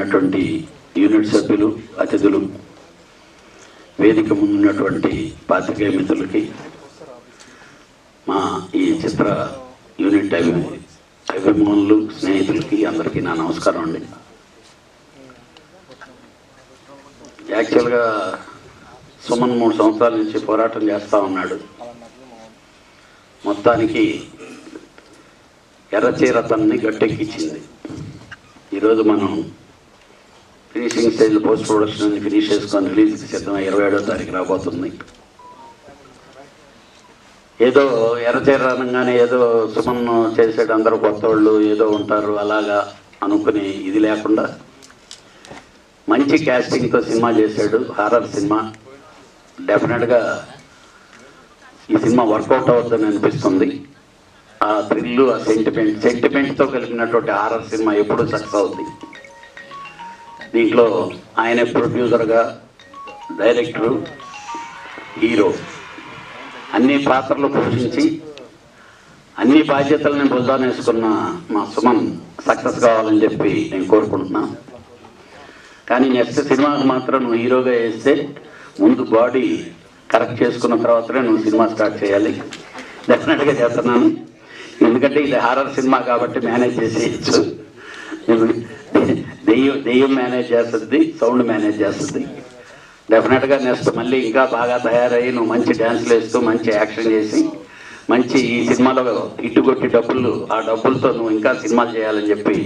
ఇచ్చేసినటువంటి యూనిట్ సభ్యులు, అతిథులు, వేదిక ముందున్నటువంటి పాత్రికేయ మిత్రులకి, మా ఈ చిత్ర యూనిట్ అభిమానులు, స్నేహితులకి అందరికీ నా నమస్కారం అండి. యాక్చువల్గా సుమన్ 3 సంవత్సరాల నుంచి పోరాటం చేస్తూ ఉన్నాడు. మొత్తానికి ఎర్రచీరతన్ని గట్టెక్కించింది. ఈరోజు మనం finishing stage post production finish చేసుకొని రిలీజ్కి సిద్ధమై 27వ తారీఖు రాబోతుంది. ఏదో ఎర్రచీర అనగానే ఏదో సుమన్ చేసేట అందరూ కొత్త వాళ్ళు ఏదో ఉంటారు అలాగా అనుకుని ఇది లేకుండా మంచి క్యాస్టింగ్తో సినిమా చేశాడు. Horror cinema. డెఫినెట్గా ఈ సినిమా వర్కౌట్ అవుతుందని అనిపిస్తుంది. ఆ థ్రిల్లు, ఆ సెంటిమెంట్తో కలిగినటువంటి హారర్ సినిమా ఎప్పుడూ సక్సెస్ అవుతుంది. దీంట్లో ఆయన ప్రొడ్యూసర్గా, డైరెక్టరు, హీరో అన్ని పాత్రలు పోషించి అన్ని బాధ్యతలని భుజాన వేసుకున్న మా సుమన్ సక్సెస్ కావాలని చెప్పి నేను కోరుకుంటున్నాను. కానీ నెక్స్ట్ సినిమాకి మాత్రం నువ్వు హీరోగా వేస్తే ముందు బాడీ కరెక్ట్ చేసుకున్న తర్వాతనే నువ్వు సినిమా స్టార్ట్ చేయాలి. డెఫినెట్గా చేస్తున్నాను. ఎందుకంటే ఇది హారర్ సినిమా కాబట్టి మేనేజ్ చేసేయచ్చు. దెయ్యం మేనేజ్ చేస్తుంది, సౌండ్ మేనేజ్ చేస్తుంది. డెఫినెట్గా నెక్స్ట్ మళ్ళీ ఇంకా బాగా తయారయ్యి నువ్వు మంచి డ్యాన్స్లు వేస్తూ మంచి యాక్షన్ చేసి మంచి ఈ సినిమాలో ఇట్టుకొట్టి ఆ డబ్బులతో నువ్వు ఇంకా సినిమాలు చేయాలని చెప్పి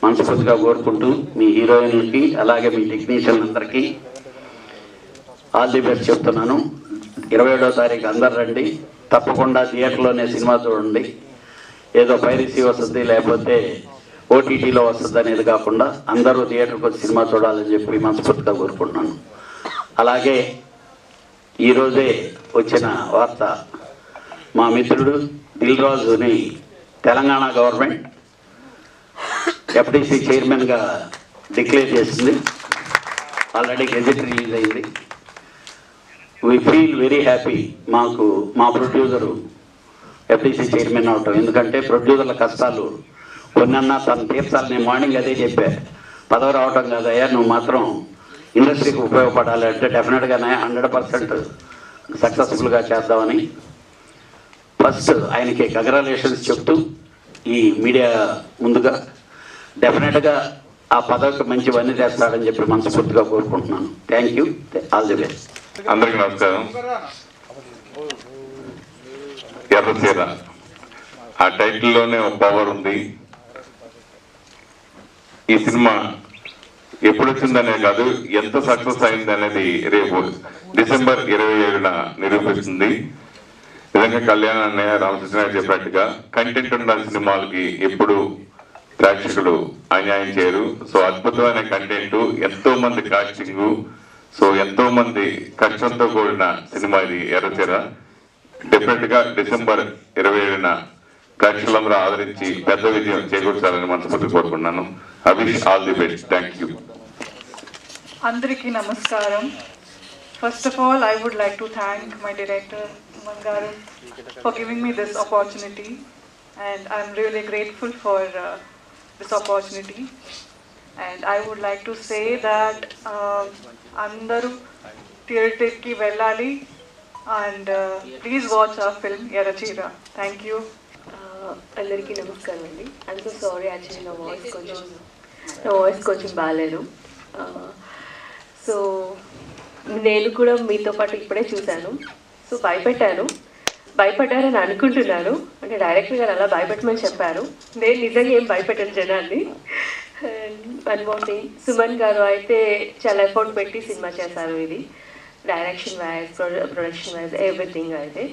మనస్ఫూర్తిగా కోరుకుంటూ మీ హీరోయిన్లకి అలాగే మీ టెక్నీషియన్ అందరికీ ఆల్ ది బెస్ట్ చెప్తున్నాను. 27వ తారీఖు అందరు రండి. తప్పకుండా థియేటర్లోనే సినిమా చూడండి. ఏదో పైరసీ వస్తుంది లేకపోతే ఓటీటీలో వస్తుంది అనేది కాకుండా అందరూ థియేటర్కి వచ్చి సినిమా చూడాలని చెప్పి మనస్ఫూర్తిగా కోరుకుంటున్నాను. అలాగే ఈరోజే వచ్చిన వార్త, మా మిత్రుడు దిల్ రాజుని తెలంగాణ గవర్నమెంట్ ఎఫ్డీసీ చైర్మన్గా డిక్లేర్ చేసింది. ఆల్రెడీ గెజెట్ రిలీజ్ అయింది. We feel very happy. మా ప్రొడ్యూసరు ఎఫ్డీసీ చైర్మన్ అవటం. ఎందుకంటే ప్రొడ్యూసర్ల కష్టాలు కొన్నన్నా తను తీర్చాలి. నేను మార్నింగ్ అదే చెప్పా, పదవి రావటం కాదయ్యా, నువ్వు మాత్రం ఇండస్ట్రీకి ఉపయోగపడాలి అంటే డెఫినెట్గానే 100% సక్సెస్ఫుల్గా చేద్దామని ఫస్ట్ ఆయనకి కంగ్రాచులేషన్స్ చెప్తూ ఈ మీడియా ముందుగా డెఫినెట్గా ఆ పదవికి మంచివన్నీ చేస్తాడని చెప్పి మనస్ఫూర్తిగా కోరుకుంటున్నాను. Thank you. All the best. అందరికీ నమస్కారం. ఎర్రచీర ఆ టైటిల్లోనే ఒక పవర్ ఉంది. ఈ సినిమా ఎప్పుడు వచ్చిందనే కాదు, ఎంత సక్సెస్ అయింది అనేది రేపు డిసెంబర్ 27న నిరూపిస్తుంది. నిజంగా కళ్యాణ్ అన్నయ్య, రామకృష్ణ చెప్పినట్టుగా కంటెంట్ ఉన్న సినిమాలకి ఎప్పుడు ప్రేక్షకులు అన్యాయం చేయరు. సో అద్భుతమైన కంటెంట్, ఎంతో మంది కాస్టింగ్, సో ఎంతో మంది కష్టంతో కూడిన సినిమా ఇది ఎర్రచీర. డెఫినెట్ గా డిసెంబర్ 27న ప్రేక్షకులందరూ ఆదరించి పెద్ద విజయం చేకూర్చాలని మనస్ఫూర్తి కోరుకున్నాను. Abhish, all the best. Thank you. అందరికీ నమస్కారం. First of all, I would like to thank my director Mangaru for giving me this opportunity, and I'm really grateful for this opportunity. And I would like to say that andaru theatre ki vellali and please watch our film Errachira. Thank you. అందరికీ నమస్కారం అండి. I'm so sorry, actually నా voice కొంచెం బాగాలేదు. So నేను కూడా మీతో పాటు ఇప్పుడే చూశాను. సో భయపడ్డారని అనుకుంటున్నాను. అంటే డైరెక్టర్ గారు అలా భయపెట్టమని చెప్పారు. నేను నిజంగా ఏం భయపెట్టాను జనాన్ని. వన్ మోర్ థింగ్, సుమన్ గారు అయితే చాలా ఎఫర్ట్ పెట్టి సినిమా చేశారు. ఇది direction wise, production wise, everything. అయితే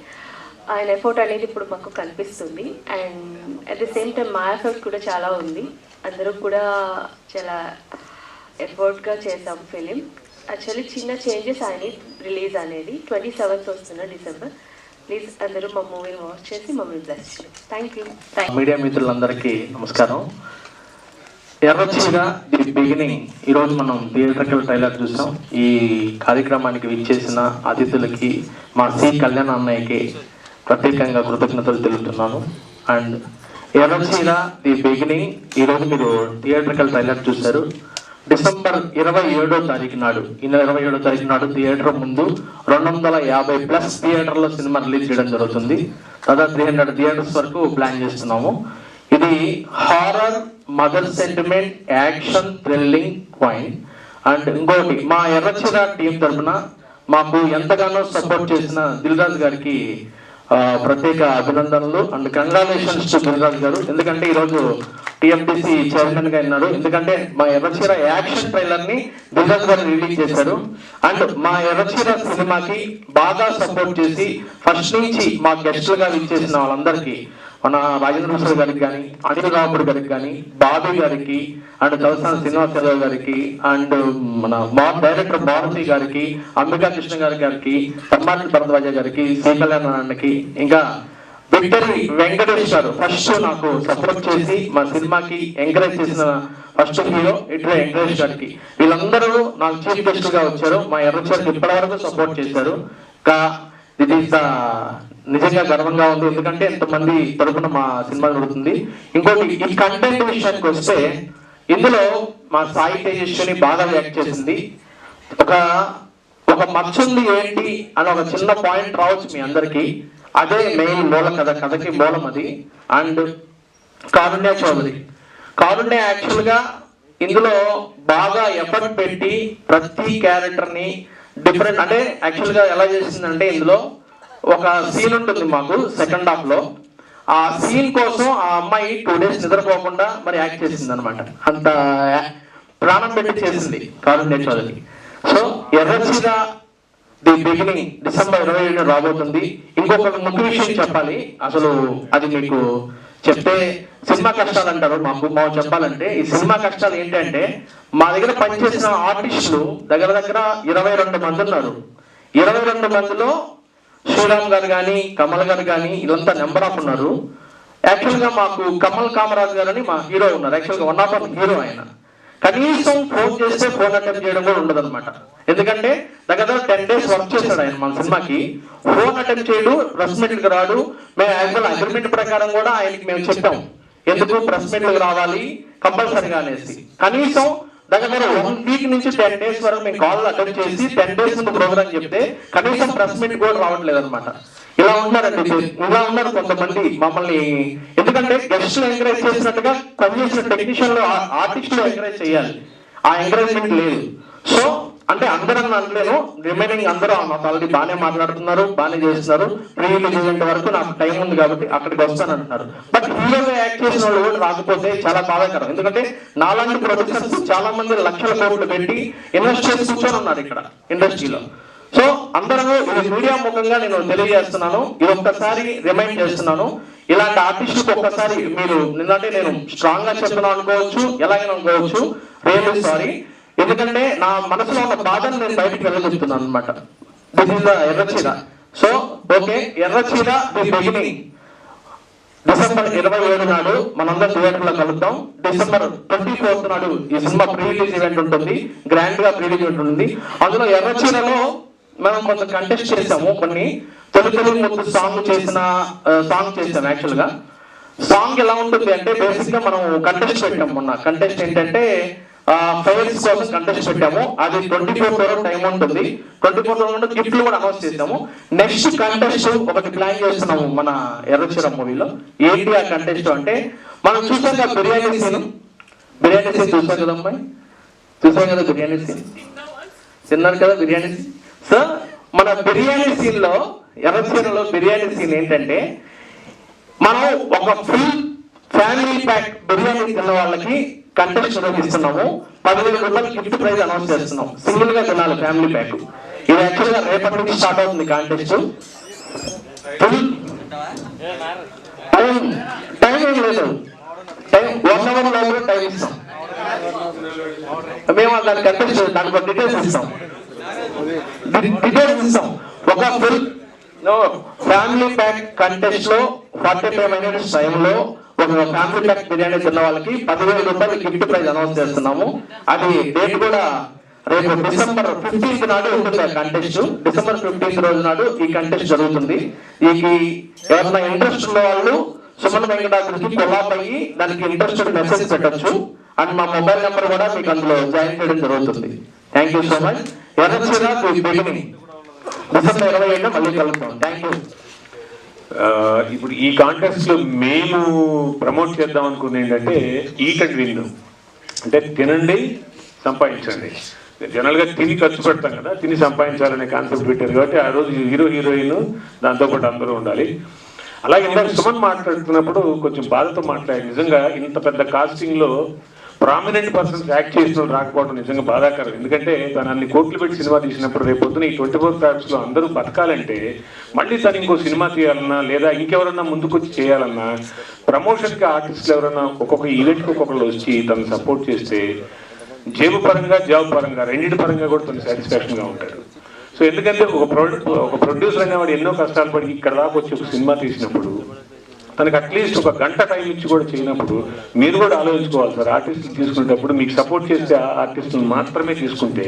ఆయన ఎఫర్ట్ అనేది ఇప్పుడు మాకు కనిపిస్తుంది. And at the same time మా ఎఫర్ట్ కూడా చాలా ఉంది. అందరూ కూడా చాలా ఎఫర్ట్గా చేసాం ఫిలిం. యాక్చువల్లీ చిన్న చేంజెస్ ఆయన రిలీజ్ అనేది 27th వస్తున్న డిసెంబర్. ప్లీజ్ అందరూ మా మూవీని వాచ్ చేసి మమ్మల్ని బ్లెస్ చేయండి. Thank you. మీడియా మిత్రులందరికీ నమస్కారం. ఎర్రచీర ది బిగినింగ్ ఈరోజు మనం థియేటర్కల్ ట్రైలర్ చూసాం. ఈ కార్యక్రమానికి విచ్చేసిన అతిథులకి, మా సి కళ్యాణ్ అన్నయ్యకి ప్రత్యేకంగా కృతజ్ఞతలు తెలుపుతున్నాను. అండ్ ఎర్రచీర ది బిగినింగ్ ఈరోజు మీరు థియేటర్కల్ ట్రైలర్ చూశారు. డిసెంబర్ 27వ తారీఖు నాడు, ఈ నెల 27వ తారీఖు నాడు థియేటర్ ముందు 250+ థియేటర్లో సినిమా రిలీజ్ చేయడం జరుగుతుంది. దాదాపు 300 థియేటర్స్ వరకు ప్లాన్ చేస్తున్నాము. ఇది horror, mother sentiment, action, thrilling point. And ఇంకోటి, మా ఎర్రచీర టీం తరఫున మాకు ఎంతగానో సపోర్ట్ చేసిన దిల్ రాజు గారికి ప్రత్యేక అభినందనలు and congratulations to Dil Raju గారు. ఎందుకంటే ఈరోజు టిఎంటీసీ చైర్మన్ గా ఉన్నారు. ఎందుకంటే మా ఎర్రచీర యాక్షన్ ట్రైలర్ ని దిల్ రాజు గారు రిలీజ్ చేశారు. అండ్ మా ఎర్రచీర సినిమాకి బాగా సపోర్ట్ చేసి ఫస్ట్ నుంచి మా గెస్టులుగా ఇచ్చేసిన వాళ్ళందరికీ, మన రాజేంద్ర ప్రసాద్ గారికి కానీ, అనిల్ రావుడు గారికి కానీ, బాబీ గారికి, అండ్ తలసాని శ్రీనివాస్ యాదవ్ గారికి, అండ్ మన డైరెక్టర్ మారుతి గారికి, అంబికా కృష్ణ గారికి, తమ్మారెడ్డి భరద్వాజ గారికి, శ్రీ కళ్యాణానికి, ఇంకా విక్టరీ వెంకటేష్ గారు ఫస్ట్ నాకు సపోర్ట్ చేసి మా సినిమాకి ఎంకరేజ్ చేసిన ఫస్ట్ హీరో విక్టరీ వెంకటేష్ గారికి, వీళ్ళందరూ నాకు చీఫ్ గెస్ట్ గా వచ్చారు. మా ఎర్రచీరకి ఇప్పటి వరకు సపోర్ట్ చేశారు. ఇది నిజంగా గర్వంగా ఉంది, ఎందుకంటే ఎంతమంది తరపున మా సినిమా జరుగుతుంది. ఇంకోటి, ఈ కంటెంట్ విషయానికి వస్తే ఇందులో మా సాయి తేజస్విని బాగా యాక్ట్ చేసింది. ఒక మచ్చుంది ఏంటి అని ఒక చిన్న పాయింట్ రావచ్చు మీ అందరికి, అదే మెయిన్ మూల కథకి మూలం అది. అండ్ కారుణ్య చౌదరి, కారుణ్య యాక్చువల్ గా ఇందులో బాగా ఎఫర్ట్ పెట్టి ప్రతి క్యారెక్టర్ ని డిఫరెంట్, అంటే యాక్చువల్ గా ఎలా చేసిందంటే, ఇందులో ఒక సీన్ ఉంటుంది మాకు సెకండ్ హాఫ్ లో. ఆ సీన్ కోసం ఆ అమ్మాయి 2 days నిద్రపోకుండా మరి యాక్ట్ చేసింది అనమాట. అంత ప్రాణం పెట్టి చేసింది Karunya Chowdary. So Erracheera the beginning December 27 రాబోతుంది. ఇంకొక ముఖ్య విషయం చెప్పాలి, అసలు అది మీకు చెప్తే సినిమా కష్టాలు అంటారు. మాకు చెప్పాలంటే ఈ సినిమా కష్టాలు ఏంటంటే, మా దగ్గర పనిచేసిన ఆర్టిస్టులు దగ్గర 22 మంది ఉన్నారు. 22 మందిలో శ్రీరామ్ గారు కానీ, కమల్ గారు కానీ, ఇదంతా నెంబర్ ఆఫ్ ఉన్నారు. యాక్చువల్ గా మాకు కమల్ కామరాజ్ గారు అని మా హీరో ఉన్నారు. యాక్చువల్ గా 1 of 1 హీరో ఆయన. కనీసం ఫోన్ చేస్తే ఫోన్ అటెంప్ట్ చేయడం కూడా ఉండదు అనమాట. ఎందుకంటే దగ్గర 10 days వర్క్ చేశాడు ఆయన మన సినిమాకి. ఫోన్ అటెంప్ట్ చేయడు, ప్రెస్ మీట్కి రాడు. మేము యాక్చువల్ అగ్రిమెంట్ ప్రకారం కూడా ఆయనకి మేము చెప్పాం, ఎందుకు ప్రెస్ మీట్లకు రావాలి కంపల్సరీగా అనేసి. కనీసం దగ్గర 1 week నుంచి 10 days వరకు మేము కాల్ అటెండ్ చేసి 10 days ముందు ప్రోగ్రామ్ చెప్తే కనీసం ప్రెస్ మీట్ కూడా రావట్లేదు అనమాట. ఇలా ఉన్నారు కొంతమంది మమ్మల్ని. ఎందుకంటే గెస్ట్లు ఎంకరేజ్ చేసినట్టుగా పనిచేసిన టెక్నీషియన్లు, ఆర్టిస్టులు ఎంకరేజ్ చేయాలి, ఆ ఎంకరేజ్మెంట్ లేదు. సో అంటే అందరం అనలేను, రిమైనింగ్ అందరూ మాకు ఆల్రెడీ బాగానే మాట్లాడుతున్నారు, బాగానే చేస్తున్నారు. ప్రీ రిలీజ్ ఈవెంట్ వరకు నాకు టైం ఉంది కాబట్టి అక్కడికి వస్తానంటున్నారు. బట్ హీరోగా యాక్ట్ చేసిన వాళ్ళు కూడా రాకపోతే చాలా బాధాకరం. ఎందుకంటే నాలాంటి ప్రొడ్యూసర్స్ చాలా మంది లక్షల కోట్లు పెట్టి ఇన్వెస్ట్ చేసి కూర్చొని ఉన్నారు ఇక్కడ ఇండస్ట్రీలో. సో అందరూ ఇది మీడియా ముఖంగా నేను తెలియజేస్తున్నాను, ఇది ఒక్కసారి రిమైండ్ చేస్తున్నాను. ఇలాంటి ఆర్టిస్టులకు ఒక్కసారి మీరు నిన్నటే నేను స్ట్రాంగ్ గా చెప్తున్నాను అనుకోవచ్చు, ఎలాగైనా అనుకోవచ్చు, రియల్లీ సారీ. ఎందుకంటే నా మనసులో ఉన్న బాధను నేను బయటకు వెళ్ళగలుగుతున్నాను అనమాట. This is the Erracheera. So okay, Erracheera the beginning December 27 నాడు మనందరం థియేటర్ లో కలుద్దాం. డిసెంబర్ 24 నాడు ఈ సినిమా ప్రీ రిలీజ్ ఈవెంట్ ఉంటుంది, గ్రాండ్ గా ప్రీ రిలీజ్ ఉంటుంది. అందులో ఎర్రచీరలో మనం కొంత కంటెస్ట్ చేసాము, కొన్ని తెలుగు ముందు సాంగ్ చేసాం. యాక్చువల్ గా సాంగ్ ఎలా ఉంటుంది అంటే, బేసిక్ గా మనం కంటెస్ట్ పెట్టాం మొన్న. కంటెస్ట్ ఏంటంటే ఫైల్స్ కోసం కంటెస్ట్ పెట్టాము. అది 24 hours టైం ఉంటుంది. 24 hours గిఫ్ట్లు కూడా అనౌన్స్ చేసాము. నెక్స్ట్ కంటెస్ట్ ఒకటి ప్లాన్ చేస్తున్నాము మన ఎర్రచీర మూవీలో. ఏంటి ఆ కంటెస్ట్ అంటే, మనం చూసాం కదా బిర్యానీ సీన్ చూసాం కదా అమ్మాయి, చూసాం కదా బిర్యానీ సీన్, తిన్నారు కదా బిర్యానీ సీన్. సో మన బిర్యానీ సీన్ లో, ఎర్రచీరలో బిర్యానీ సీన్ ఏంటంటే, మనం ఒక ఫుల్ ఫ్యామిలీ ప్యాక్ బిర్యానీ తిన్న వాళ్ళకి కంటెస్ట్ నిర్వహిస్తున్నాము. 10,000 రూపాయలు గిఫ్ట్ ప్రైజ్ అనౌన్స్ చేస్తున్నాం. సింగిల్ గా తినాలి ఫ్యామిలీ ప్యాక్. ఇది యాక్చువల్ గా రేపటి నుంచి స్టార్ట్ అవుతుంది కాంటెస్ట్. టైం ఏం లేదు, 1 hour లోపల టైం ఇస్తాం మేము. దాని కంటెస్ట్ దానికి డీటెయిల్స్ ఇస్తాం. ఒక ఫుల్ ఫ్యామిలీ ప్యాక్ కంటెస్ట్ లో 45 minutes టైంలో ఒక ఫ్యామిలీ ప్యాక్ బిర్యానీ తిన్న వాళ్ళకి 10,000 రూపాయలు గిఫ్ట్ ప్రైజ్ అనౌన్స్ చేస్తున్నాము. అది డేట్ కూడా రేపు డిసెంబర్ 15 నాడు ఉంటుంది ఆ కంటెస్ట్. డిసెంబర్ 15 రోజు నాడు ఈ కంటెస్ట్ జరుగుతుంది. ఈ ఎవరైనా ఇంట్రెస్ట్ ఉన్న వాళ్ళు సుమన్ వెంకటాద్రికి కొలాబ్ అయ్యి దానికి ఇంట్రెస్టెడ్ మెసేజ్ పెట్టచ్చు. అండ్ మా మొబైల్ నెంబర్ కూడా మీకు అందులో జాయిన్ చేయడం జరుగుతుంది. Thank you so much. Erracheera beginning December 27 మళ్ళీ కలుద్దాం. Thank you. ఇప్పుడు ఈ కాంటెస్ట్ లో మేము ప్రమోట్ చేద్దాం అనుకుంది ఏంటంటే ఈట్ అండ్ విన్, అంటే తినండి సంపాదించండి. జనరల్ గా తిని ఖర్చు పెడతాం కదా, తిని సంపాదించాలనే కాన్సెప్ట్ పెట్టారు కాబట్టి ఆ రోజు హీరో హీరోయిన్ దాంతోపాటు అందరూ ఉండాలి. అలాగే ఇందాక సుమన్ మాట్లాడుతున్నప్పుడు కొంచెం బాధతో మాట్లాడారు. నిజంగా ఇంత పెద్ద కాస్టింగ్ లో ప్రామినెంట్ పర్సన్స్ యాక్ట్ చేసిన వాళ్ళు రాకపోవడం నిజంగా బాధాకరం. ఎందుకంటే తను అన్ని కోట్లు పెట్టి సినిమా తీసినప్పుడు రేపు పొద్దున ఈ 24 ఫ్యాక్ట్స్ లో అందరూ బతకాలంటే మళ్ళీ తను ఇంకో సినిమా తీయాలన్నా లేదా ఇంకెవరన్నా ముందుకొచ్చి చేయాలన్నా ప్రమోషన్కి ఆర్టిస్టులు ఎవరన్నా ఒక్కొక్క ఈవెంట్కి ఒక్కొక్కరు వచ్చి తను సపోర్ట్ చేస్తే జేబు పరంగా జాబ్ పరంగా రెండింటి పరంగా కూడా తను సాటిస్ఫాక్షన్గా ఉంటాడు. సో ఎందుకంటే ఒక ప్రొడ్యూసర్ అనేవాడు ఎన్నో కష్టాలు పడి ఇక్కడ దాకా వచ్చి ఒక సినిమా తీసినప్పుడు తనకి అట్లీస్ట్ ఒక గంట టైం ఇచ్చి కూడా చేయనప్పుడు మీరు కూడా ఆలోచించుకోవాలి సార్. ఆర్టిస్టులు తీసుకునేటప్పుడు మీకు సపోర్ట్ చేసే ఆర్టిస్టులు మాత్రమే తీసుకుంటే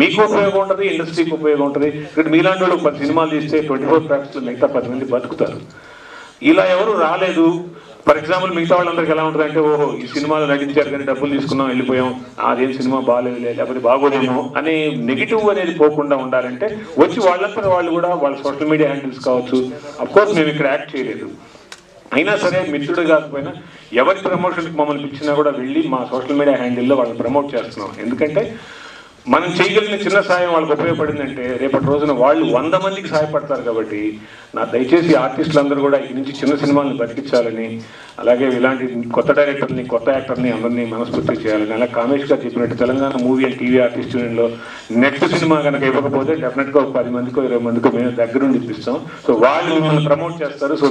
మీకు ఉపయోగం ఉంటుంది, ఇండస్ట్రీకి ఉపయోగం ఉంటుంది. ఇక్కడ మీలాంటి వాళ్ళు 10 సినిమాలు తీస్తే 24 ఫ్యాక్ట్స్లో మిగతా 10 మంది బతుకుతారు. ఇలా ఎవరు రాలేదు, ఫర్ ఎగ్జాంపుల్ మిగతా వాళ్ళందరికీ ఎలా ఉంటుంది అంటే ఓహో ఈ సినిమాలో నటించారు కానీ డబ్బులు తీసుకున్నాం వెళ్ళిపోయాం, అదేం సినిమా బాగాలేదు లేకపోతే బాగోదేమో అనే నెగిటివ్ అనేది పోకుండా ఉండాలంటే వచ్చి వాళ్ళంతా వాళ్ళు కూడా వాళ్ళ సోషల్ మీడియా హ్యాండిల్స్ కావచ్చు. అఫ్కోర్స్ మేము ఇక్కడ యాక్ట్ చేయలేదు, అయినా సరే మిత్రుడు కాకపోయినా ఎవరి ప్రమోషన్కి మమ్మల్ని పిలిచినా కూడా వెళ్ళి మా సోషల్ మీడియా హ్యాండిల్లో వాళ్ళని ప్రమోట్ చేస్తున్నాం. ఎందుకంటే మనం చేయగలిగిన చిన్న సాయం వాళ్ళకి ఉపయోగపడిందంటే రేపటి రోజున వాళ్ళు 100 మందికి సహాయపడతారు. కాబట్టి నా దయచేసి ఆర్టిస్టులందరూ కూడా ఇక నుంచి చిన్న సినిమాలను బతికించాలని, అలాగే ఇలాంటి కొత్త డైరెక్టర్ని కొత్త యాక్టర్ని అందరినీ మనస్ఫూర్తి చేయాలని, అలా కామేష్ గారు చెప్పినట్టు Telangana movie and TV artist యూనియన్లో నెక్స్ట్ సినిమా కనుక ఇవ్వకపోతే డెఫినెట్గా ఒక 10 మందికో 20 మందికో మేము దగ్గరుండి ఇప్పిస్తాం. సో వాళ్ళు మిమ్మల్ని ప్రమోట్ చేస్తారు. సో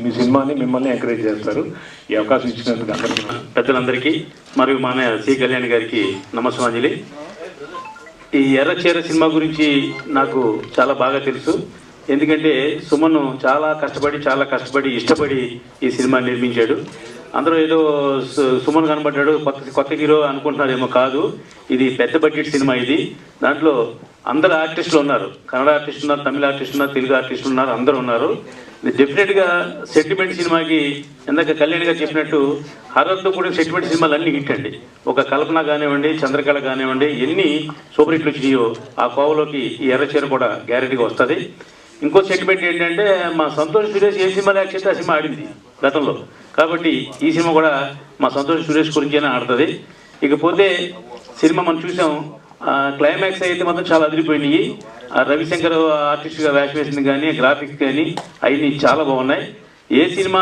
మీ సినిమాని మిమ్మల్ని ఎంకరేజ్ చేస్తారు. ఈ అవకాశం ఇచ్చినందుకు అందరికీ పెద్దలందరికీ మరియు మన సి కళ్యాణ్ గారికి నమస్కారాంజలి. ఈ ఎర్రచీర సినిమా గురించి నాకు చాలా బాగా తెలుసు. ఎందుకంటే సుమన్ చాలా కష్టపడి ఇష్టపడి ఈ సినిమా నిర్మించాడు. అందరూ ఏదో సుమన్ కనబడ్డాడు కొత్త హీరో అనుకుంటున్నారేమో, కాదు. ఇది పెద్ద బడ్జెట్ సినిమా. ఇది దాంట్లో అందరు ఆర్టిస్టులు ఉన్నారు, కన్నడ ఆర్టిస్ట్ ఉన్నారు, తమిళ ఆర్టిస్ట్ ఉన్నారు, తెలుగు ఆర్టిస్టులు ఉన్నారు, అందరూ ఉన్నారు. డెఫినెట్గా సెంటిమెంట్ సినిమాకి ఇందాక కళ్యాణ్ గారు చెప్పినట్టు హర్రర్తో కూడిన సెంటిమెంట్ సినిమాలు అన్నీ హిట్ అండి. ఒక కల్పన కానివ్వండి, చంద్రకళ కానివ్వండి, ఎన్ని సూపర్ హిట్లు వచ్చినాయో ఆ కోవలోకి ఈ ఎర్రచీర కూడా గ్యారెంటీగా వస్తుంది. ఇంకో సెంటిమెంట్ ఏంటంటే మా సంతోష్ సురేష్ ఏ సినిమాలు యాక్ట్ చేస్తే ఆ సినిమా ఆడింది గతంలో. కాబట్టి ఈ సినిమా కూడా మా సంతోష్ సురేష్ గురించైనా ఆడుతుంది. ఇకపోతే సినిమా మనం చూసాం, క్లైమాక్స్ అయితే మాత్రం చాలా అదిరిపోయినాయి. రవిశంకర్ ఆర్టిస్ట్గా వేషం వేసింది కానీ గ్రాఫిక్స్ కానీ అవి చాలా బాగున్నాయి. ఏ సినిమా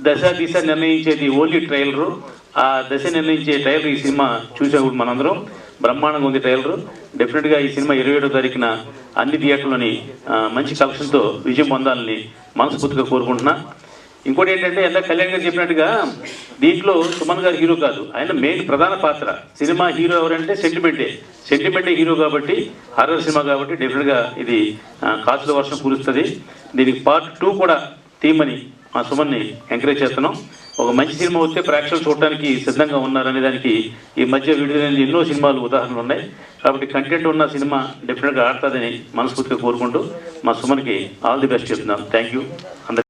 దిశ నిర్ణయించేది ఓన్లీ ట్రైలరు. ఆ దశ నిర్ణయించే ట్రైలర్ ఈ సినిమా చూసాము మనందరం. బ్రహ్మాండంగా ఉంది ట్రైలరు. డెఫినెట్గా ఈ సినిమా 27వ తారీఖున అన్ని థియేటర్లోని మంచి కలెక్షన్తో విజయం పొందాలని మనస్ఫూర్తిగా కోరుకుంటున్నా. ఇంకోటి ఏంటంటే ఎంత కళ్యాణ్ గారు చెప్పినట్టుగా దీంట్లో సుమన్ గారు హీరో కాదు, ఆయన మెయిన్ ప్రధాన పాత్ర. సినిమా హీరో ఎవరంటే సెంటిమెంటే హీరో కాబట్టి, హారర్ సినిమా కాబట్టి డెఫినెట్గా ఇది కాసుల వర్షం కురుస్తుంది. దీనికి పార్ట్ 2 కూడా తీయమని మా సుమన్ని ఎంకరేజ్ చేస్తున్నాం. ఒక మంచి సినిమా వస్తే ప్రేక్షకులు చూడడానికి సిద్ధంగా ఉన్నారనే దానికి ఈ మధ్య విడుదల ఎన్నో సినిమాలు ఉదాహరణలు ఉన్నాయి. కాబట్టి కంటెంట్ ఉన్న సినిమా డెఫినెట్గా ఆడుతుందని మనస్ఫూర్తిగా కోరుకుంటూ మా సుమన్కి ఆల్ ది బెస్ట్ చెప్తున్నాం. Thank you.